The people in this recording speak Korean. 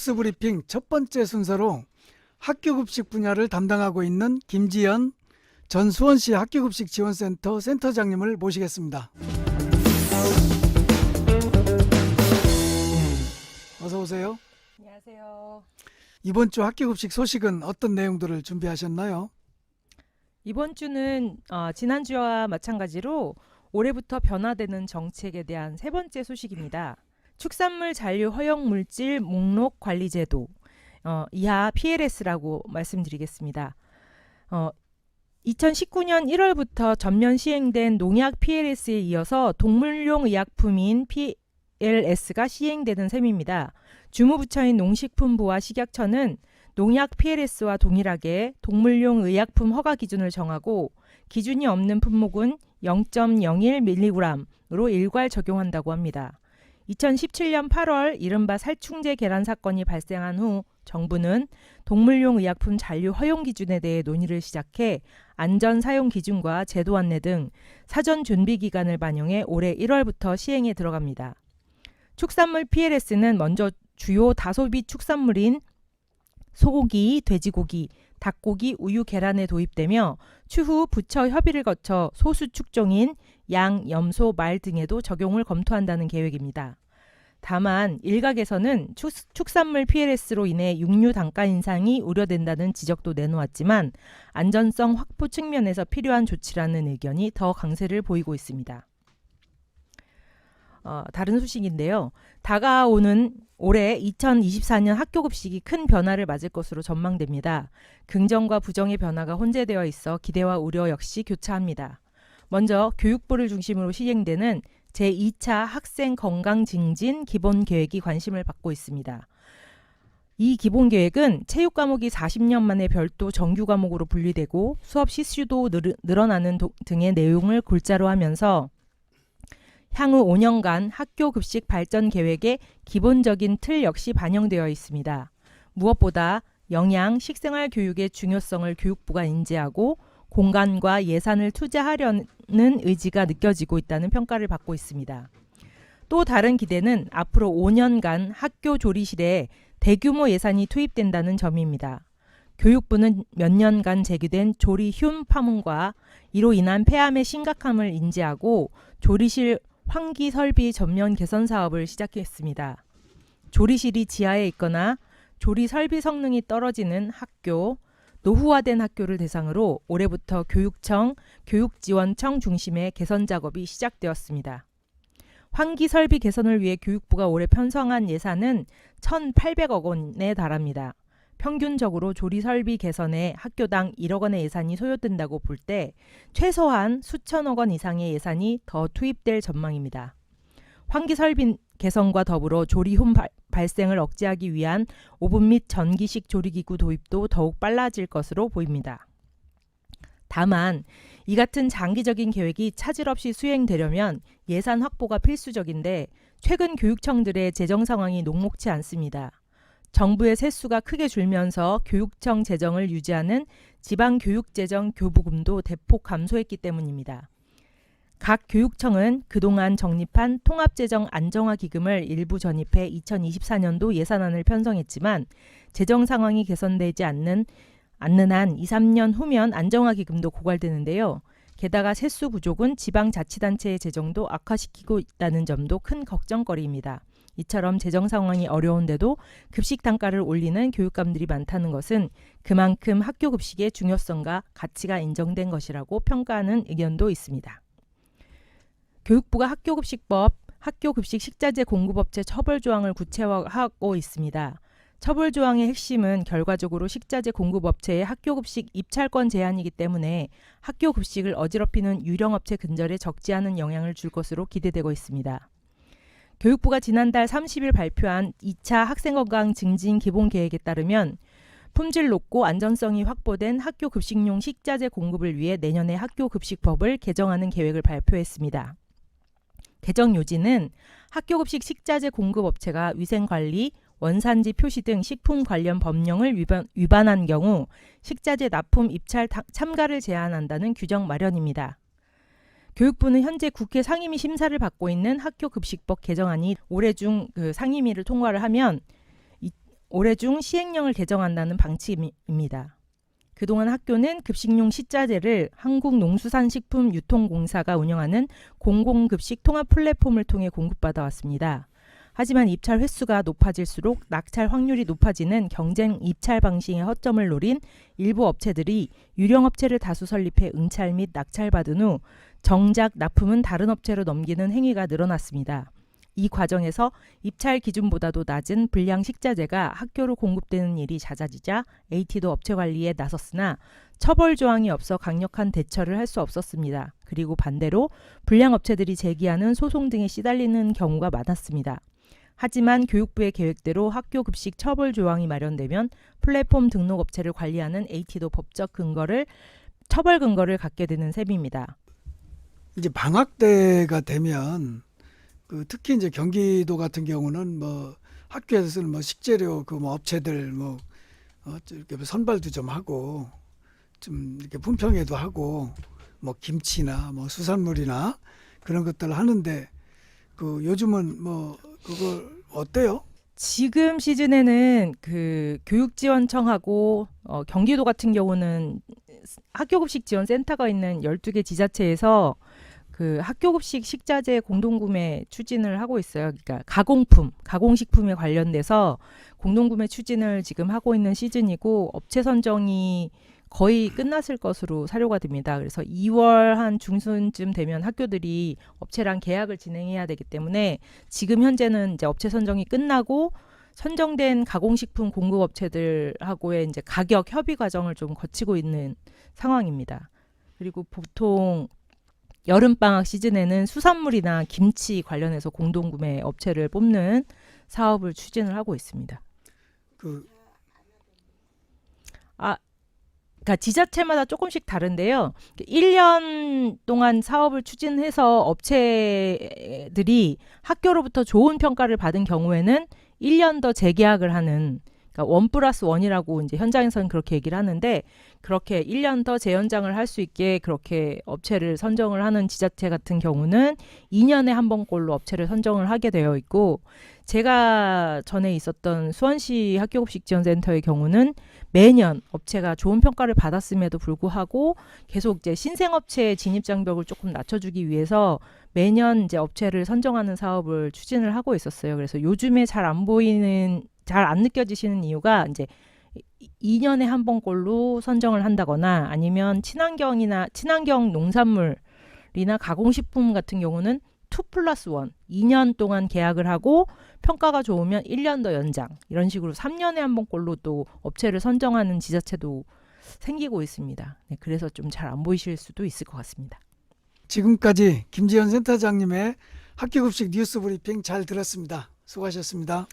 뉴스 브리핑 첫 번째 순서로 학교급식 분야를 담당하고 있는 김지연 전 수원시 학교급식 지원센터 센터장님을 모시겠습니다. 어서 오세요. 안녕하세요. 이번 주 학교급식 소식은 어떤 내용들을 준비하셨나요? 이번 주는 지난주와 마찬가지로 올해부터 변화되는 정책에 대한 세 번째 소식입니다. 축산물 잔류 허용 물질 목록 관리 제도, 이하 PLS라고 말씀드리겠습니다. 2019년 1월부터 전면 시행된 농약 PLS에 이어서 동물용 의약품인 PLS가 시행되는 셈입니다. 주무부처인 농식품부와 식약처는 농약 PLS와 동일하게 동물용 의약품 허가 기준을 정하고 기준이 없는 품목은 0.01mg으로 일괄 적용한다고 합니다. 2017년 8월 이른바 살충제 계란 사건이 발생한 후 정부는 동물용 의약품 잔류 허용 기준에 대해 논의를 시작해 안전 사용 기준과 제도 안내 등 사전 준비 기간을 반영해 올해 1월부터 시행에 들어갑니다. 축산물 PLS는 먼저 주요 다소비 축산물인 소고기, 돼지고기, 닭고기, 우유, 계란에 도입되며 추후 부처 협의를 거쳐 소수 축종인 양, 염소, 말 등에도 적용을 검토한다는 계획입니다. 다만 일각에서는 축산물 PLS로 인해 육류 단가 인상이 우려된다는 지적도 내놓았지만 안전성 확보 측면에서 필요한 조치라는 의견이 더 강세를 보이고 있습니다. 다른 소식인데요. 다가오는 올해 2024년 학교급식이 큰 변화를 맞을 것으로 전망됩니다. 긍정과 부정의 변화가 혼재되어 있어 기대와 우려 역시 교차합니다. 먼저 교육부를 중심으로 시행되는 제2차 학생 건강 증진 기본계획이 관심을 받고 있습니다. 이 기본계획은 체육 과목이 40년 만에 별도 정규 과목으로 분리되고 수업 시수도 늘어나는 등의 내용을 골자로 하면서 향후 5년간 학교 급식 발전 계획의 기본적인 틀 역시 반영되어 있습니다. 무엇보다 영양, 식생활 교육의 중요성을 교육부가 인지하고 공간과 예산을 투자하려는 의지가 느껴지고 있다는 평가를 받고 있습니다. 또 다른 기대는 앞으로 5년간 학교 조리실에 대규모 예산이 투입된다는 점입니다. 교육부는 몇 년간 제기된 조리 흉 파문과 이로 인한 폐암의 심각함을 인지하고 조리실 환기 설비 전면 개선 사업을 시작했습니다. 조리실이 지하에 있거나 조리 설비 성능이 떨어지는 학교, 노후화된 학교를 대상으로 올해부터 교육청, 교육지원청 중심의 개선 작업이 시작되었습니다. 환기 설비 개선을 위해 교육부가 올해 편성한 예산은 1,800억 원에 달합니다. 평균적으로 조리 설비 개선에 학교당 1억 원의 예산이 소요된다고 볼 때 최소한 수천억 원 이상의 예산이 더 투입될 전망입니다. 환기 설비 개선과 더불어 조리흉 발생을 억제하기 위한 오븐 및 전기식 조리기구 도입도 더욱 빨라질 것으로 보입니다. 다만 이 같은 장기적인 계획이 차질 없이 수행되려면 예산 확보가 필수적인데 최근 교육청들의 재정 상황이 녹록치 않습니다. 정부의 세수가 크게 줄면서 교육청 재정을 유지하는 지방교육재정 교부금도 대폭 감소했기 때문입니다. 각 교육청은 그동안 정립한 통합재정 안정화기금을 일부 전입해 2024년도 예산안을 편성했지만 재정 상황이 개선되지 않는 한 2, 3년 후면 안정화기금도 고갈되는데요. 게다가 세수 부족은 지방자치단체의 재정도 악화시키고 있다는 점도 큰 걱정거리입니다. 이처럼 재정 상황이 어려운데도 급식 단가를 올리는 교육감들이 많다는 것은 그만큼 학교 급식의 중요성과 가치가 인정된 것이라고 평가하는 의견도 있습니다. 교육부가 학교급식법, 학교급식 식자재 공급업체 처벌 조항을 구체화하고 있습니다. 처벌 조항의 핵심은 결과적으로 식자재 공급업체의 학교급식 입찰권 제한이기 때문에 학교급식을 어지럽히는 유령업체 근절에 적지 않은 영향을 줄 것으로 기대되고 있습니다. 교육부가 지난달 30일 발표한 2차 학생건강 증진 기본계획에 따르면 품질 높고 안전성이 확보된 학교 급식용 식자재 공급을 위해 내년에 학교급식법을 개정하는 계획을 발표했습니다. 개정 요지는 학교급식 식자재 공급업체가 위생관리, 원산지 표시 등 식품 관련 법령을 위반한 경우 식자재 납품 입찰 참가를 제한한다는 규정 마련입니다. 교육부는 현재 국회 상임위 심사를 받고 있는 학교급식법 개정안이 올해 중 상임위를 통과를 하면 올해 중 시행령을 개정한다는 방침입니다. 그동안 학교는 급식용 식자재를 한국농수산식품유통공사가 운영하는 공공급식 통합 플랫폼을 통해 공급받아 왔습니다. 하지만 입찰 횟수가 높아질수록 낙찰 확률이 높아지는 경쟁 입찰 방식의 허점을 노린 일부 업체들이 유령 업체를 다수 설립해 응찰 및 낙찰받은 후 정작 납품은 다른 업체로 넘기는 행위가 늘어났습니다. 이 과정에서 입찰 기준보다도 낮은 불량 식자재가 학교로 공급되는 일이 잦아지자 AT도 업체 관리에 나섰으나 처벌 조항이 없어 강력한 대처를 할 수 없었습니다. 그리고 반대로 불량 업체들이 제기하는 소송 등에 시달리는 경우가 많았습니다. 하지만 교육부의 계획대로 학교 급식 처벌 조항이 마련되면 플랫폼 등록 업체를 관리하는 AT도 법적 처벌 근거를 갖게 되는 셈입니다. 이제 방학 때가 되면 특히 이제 경기도 같은 경우는 뭐 학교에서 쓰는 뭐 식재료 뭐 업체들 이렇게 선발도 좀 하고 좀 이렇게 품평회도 하고 뭐 김치나 뭐 수산물이나 그런 것들 하는데 요즘은 그걸 어때요? 지금 시즌에는 교육지원청하고 경기도 같은 경우는 학교급식 지원센터가 있는 12개 지자체에서 학교급식 식자재 공동구매 추진을 하고 있어요. 그러니까 가공식품에 관련돼서 공동구매 추진을 지금 하고 있는 시즌이고 업체 선정이 거의 끝났을 것으로 사료가 됩니다. 그래서 2월 한 중순쯤 되면 학교들이 업체랑 계약을 진행해야 되기 때문에 지금 현재는 이제 업체 선정이 끝나고 선정된 가공식품 공급 업체들하고의 이제 가격 협의 과정을 좀 거치고 있는 상황입니다. 그리고 보통 여름방학 시즌에는 수산물이나 김치 관련해서 공동구매 업체를 뽑는 사업을 추진을 하고 있습니다. 그러니까 지자체마다 조금씩 다른데요. 1년 동안 사업을 추진해서 업체들이 학교로부터 좋은 평가를 받은 경우에는 1년 더 재계약을 하는, 그러니까 1+1이라고 이제 현장에서는 그렇게 얘기를 하는데, 그렇게 1년 더 재연장을 할 수 있게 그렇게 업체를 선정을 하는 지자체 같은 경우는 2년에 한 번꼴로 업체를 선정을 하게 되어 있고, 제가 전에 있었던 수원시 학교급식지원센터의 경우는 매년 업체가 좋은 평가를 받았음에도 불구하고 계속 이제 신생업체의 진입장벽을 조금 낮춰주기 위해서 매년 이제 업체를 선정하는 사업을 추진을 하고 있었어요. 그래서 요즘에 잘 안 느껴지시는 이유가 이제 2년에 한 번꼴로 선정을 한다거나 아니면 친환경 농산물이나 가공식품 같은 경우는 2+1, 2년 동안 계약을 하고 평가가 좋으면 1년 더 연장, 이런 식으로 3년에 한 번꼴로 또 업체를 선정하는 지자체도 생기고 있습니다. 네, 그래서 좀 잘 안 보이실 수도 있을 것 같습니다. 지금까지 김지연 센터장님의 학교급식 뉴스 브리핑 잘 들었습니다. 수고하셨습니다.